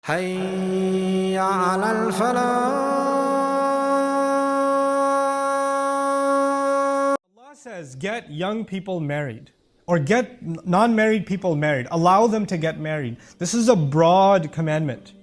حي على الفلاح. Allah says, get young people married, or get non-married people married. Allow them to get married. This is a broad commandment.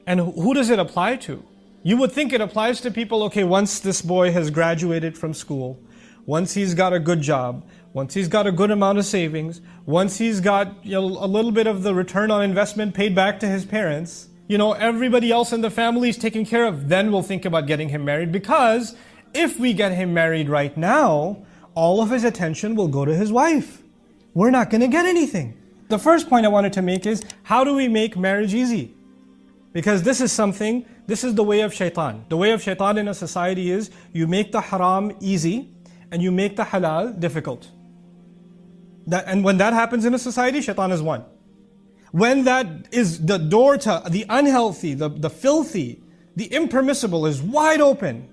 And who does it apply to? You would think it applies to people, okay, once this boy has graduated from school, once he's got a good job, once he's got a good amount of savings, once he's got a little bit of the return on investment paid back to his parents, everybody else in the family is taken care of, then we'll think about getting him married. Because if we get him married right now, all of his attention will go to his wife. We're not going to get anything. The first point I wanted to make is, how do we make marriage easy? Because this is the way of shaitan. The way of shaitan in a society is, you make the haram easy and you make the halal difficult. And when that happens in a society, shaitan is won. When that is the door to the unhealthy, the filthy, the impermissible is wide open,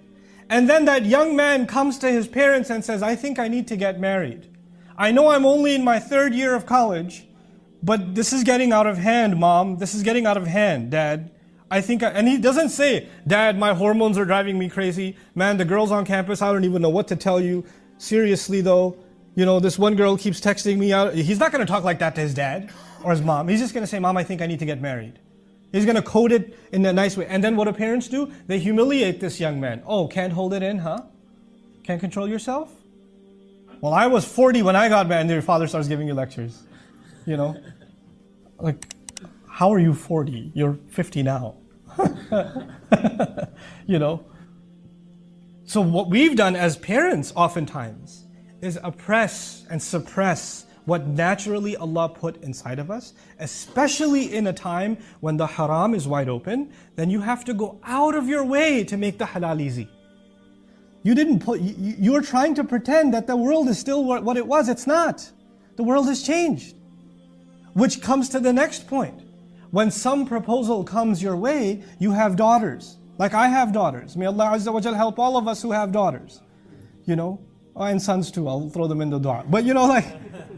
and then that young man comes to his parents and says, I think I need to get married. I know I'm only in my 3rd year of college, but this is getting out of hand, Mom. This is getting out of hand, Dad. And he doesn't say, Dad, my hormones are driving me crazy. Man, the girls on campus, I don't even know what to tell you. Seriously though, this one girl keeps texting me out. He's not going to talk like that to his dad or his mom. He's just going to say, Mom, I think I need to get married. He's going to code it in a nice way. And then what do parents do? They humiliate this young man. Oh, can't hold it in, huh? Can't control yourself? Well, I was 40 when I got married, and your father starts giving you lectures. Like, how are you 40? You're 50 now. So what we've done as parents oftentimes is oppress and suppress what naturally Allah put inside of us, especially in a time when the haram is wide open. Then you have to go out of your way to make the halal easy. You're trying to pretend that the world is still what it was. It's not. The world has changed. Which comes to the next point. When some proposal comes your way, you have daughters. Like I have daughters. May Allah Azza wa Jal help all of us who have daughters. And sons too. I'll throw them in the dua. But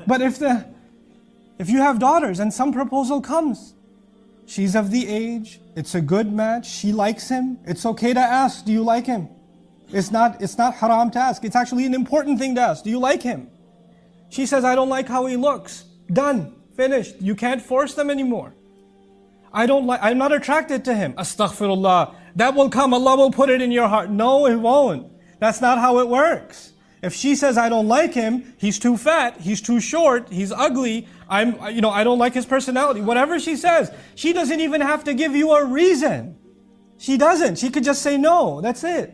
but if you have daughters and some proposal comes, she's of the age, it's a good match, she likes him, it's okay to ask, do you like him? It's not haram to ask. It's actually an important thing to ask. Do you like him? She says, I don't like how he looks. Done. Finished. You can't force them anymore. I'm not attracted to him. Astaghfirullah. That will come. Allah will put it in your heart. No, it won't. That's not how it works. If she says, I don't like him, he's too fat, he's too short, he's ugly, I don't like his personality, whatever she says, she doesn't even have to give you a reason. She doesn't. She could just say no. That's it.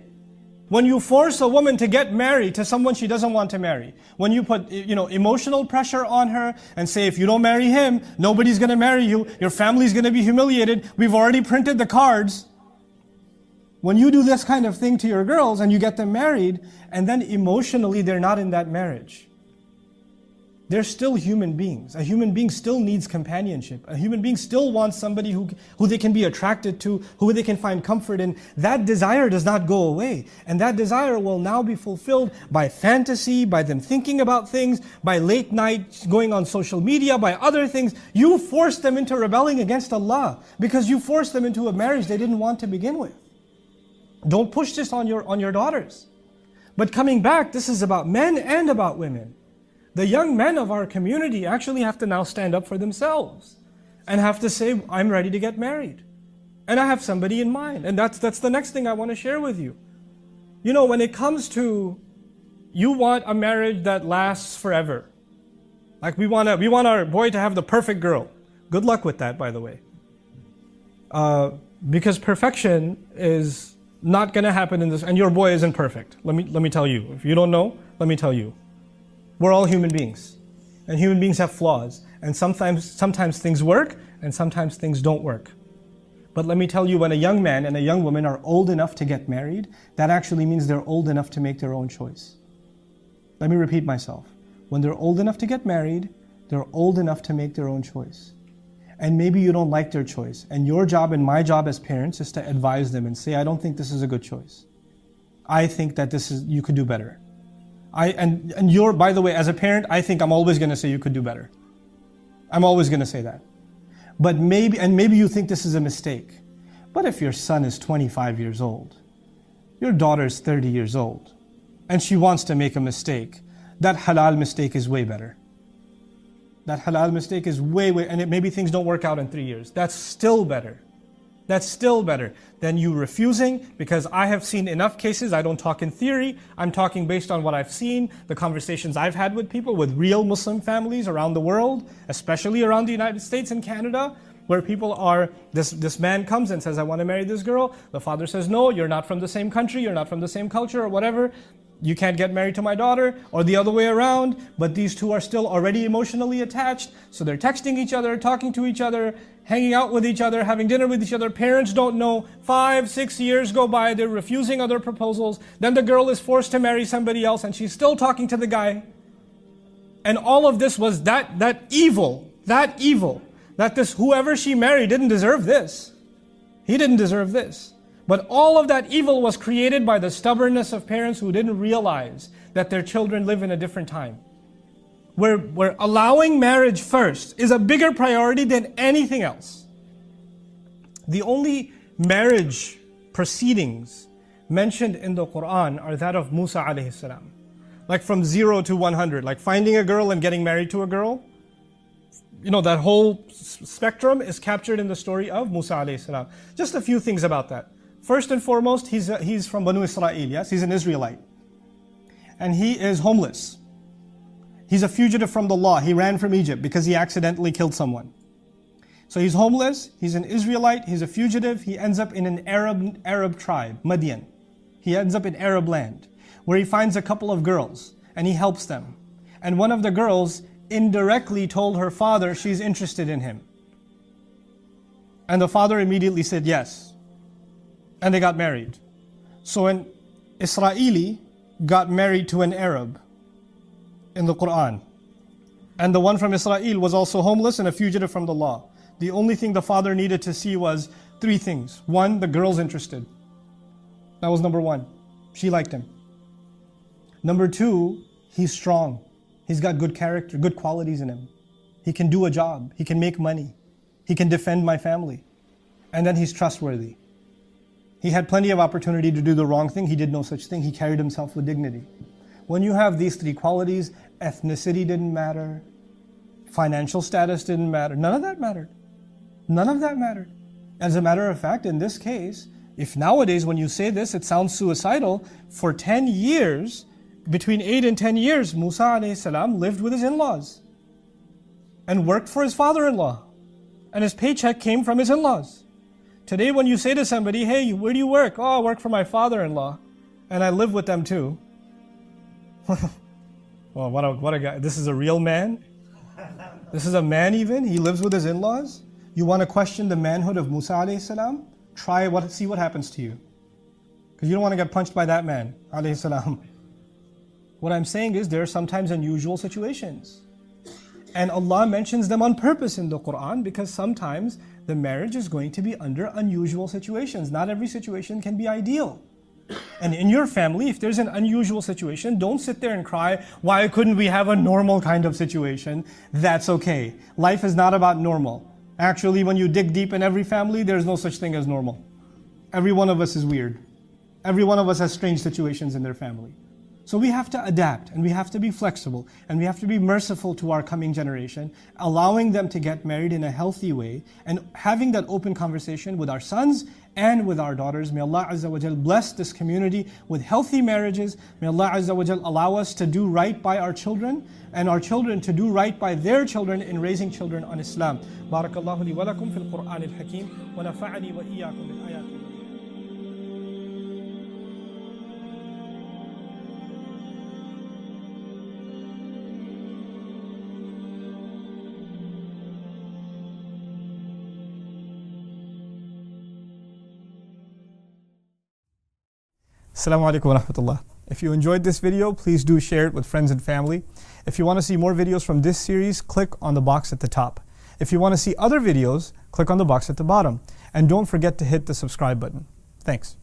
When you force a woman to get married to someone she doesn't want to marry, when you put emotional pressure on her and say, if you don't marry him, nobody's going to marry you, your family's going to be humiliated, we've already printed the cards. When you do this kind of thing to your girls and you get them married, and then emotionally they're not in that marriage, they're still human beings. A human being still needs companionship. A human being still wants somebody who they can be attracted to, who they can find comfort in. That desire does not go away. And that desire will now be fulfilled by fantasy, by them thinking about things, by late night going on social media, by other things. You force them into rebelling against Allah because you forced them into a marriage they didn't want to begin with. Don't push this on your daughters. But coming back, this is about men and about women. The young men of our community actually have to now stand up for themselves and have to say, I'm ready to get married. And I have somebody in mind. And that's the next thing I want to share with you. When it comes to, you want a marriage that lasts forever. Like we want our boy to have the perfect girl. Good luck with that, by the way. Because perfection is not going to happen in this, and your boy isn't perfect. Let me tell you. If you don't know, let me tell you. We're all human beings, and human beings have flaws, and sometimes things work, and sometimes things don't work. But let me tell you, when a young man and a young woman are old enough to get married, that actually means they're old enough to make their own choice. Let me repeat myself. When they're old enough to get married, they're old enough to make their own choice. And maybe you don't like their choice, and your job and my job as parents is to advise them and say, I don't think this is a good choice. I think that you could do better. By the way, as a parent, I think I'm always going to say you could do better. I'm always going to say that. But maybe you think this is a mistake. But if your son is 25 years old, your daughter is 30 years old, and she wants to make a mistake, that halal mistake is way better. That halal mistake is way, and maybe things don't work out in 3 years. That's still better. That's still better than you refusing, because I have seen enough cases. I don't talk in theory. I'm talking based on what I've seen, the conversations I've had with people, with real Muslim families around the world, especially around the United States and Canada, where people are, this man comes and says, I want to marry this girl. The father says, no, you're not from the same country, you're not from the same culture or whatever. You can't get married to my daughter, or the other way around. But these two are still already emotionally attached. So they're texting each other, talking to each other, hanging out with each other, having dinner with each other. Parents don't know. 5, 6 years go by, they're refusing other proposals. Then the girl is forced to marry somebody else and she's still talking to the guy. And all of this was that evil, that this whoever she married didn't deserve this. He didn't deserve this. But all of that evil was created by the stubbornness of parents who didn't realize that their children live in a different time. Where allowing marriage first is a bigger priority than anything else. The only marriage proceedings mentioned in the Quran are that of Musa alayhi salam. Like from 0 to 100, like finding a girl and getting married to a girl. You know, that whole spectrum is captured in the story of Musa alayhi salam. Just a few things about that. First and foremost, he's from Banu Israel, yes? He's an Israelite. And he is homeless. He's a fugitive from the law. He ran from Egypt because he accidentally killed someone. So he's homeless, he's an Israelite, he's a fugitive. He ends up in an Arab tribe, Madian. He ends up in Arab land, where he finds a couple of girls and he helps them. And one of the girls indirectly told her father she's interested in him. And the father immediately said yes. And they got married. So an Israeli got married to an Arab in the Quran. And the one from Israel was also homeless and a fugitive from the law. The only thing the father needed to see was 3 things. 1, the girl's interested. That was number 1. She liked him. Number 2, he's strong. He's got good character, good qualities in him. He can do a job. He can make money. He can defend my family. And then he's trustworthy. He had plenty of opportunity to do the wrong thing. He did no such thing. He carried himself with dignity. When you have these 3 qualities, ethnicity didn't matter, financial status didn't matter. None of that mattered. None of that mattered. As a matter of fact, in this case, if nowadays when you say this, it sounds suicidal, for 10 years, between 8 and 10 years, Musa alayhi salam lived with his in-laws and worked for his father-in-law. And his paycheck came from his in-laws. Today when you say to somebody, hey, where do you work? Oh, I work for my father-in-law and I live with them too. Well, what a guy. This is a real man? This is a man even? He lives with his in-laws? You want to question the manhood of Musa alayhi salam? See what happens to you. Because you don't want to get punched by that man alayhi salam. What I'm saying is there are sometimes unusual situations. And Allah mentions them on purpose in the Quran because sometimes the marriage is going to be under unusual situations. Not every situation can be ideal. And in your family, if there's an unusual situation, don't sit there and cry, why couldn't we have a normal kind of situation? That's okay. Life is not about normal. Actually, when you dig deep in every family, there's no such thing as normal. Every one of us is weird. Every one of us has strange situations in their family. So we have to adapt and we have to be flexible and we have to be merciful to our coming generation, allowing them to get married in a healthy way and having that open conversation with our sons and with our daughters. May Allah Azza wa Jal bless this community with healthy marriages. May Allah Azza wa Jal allow us to do right by our children and our children to do right by their children in raising children on Islam. Barakallahu li wa lakum fil Qur'an al-Hakim wa nafa'ani wa iyyakum bil ayati. Assalamu alaikum wa rahmatullah. If you enjoyed this video, please do share it with friends and family. If you want to see more videos from this series, click on the box at the top. If you want to see other videos, click on the box at the bottom. And don't forget to hit the subscribe button. Thanks.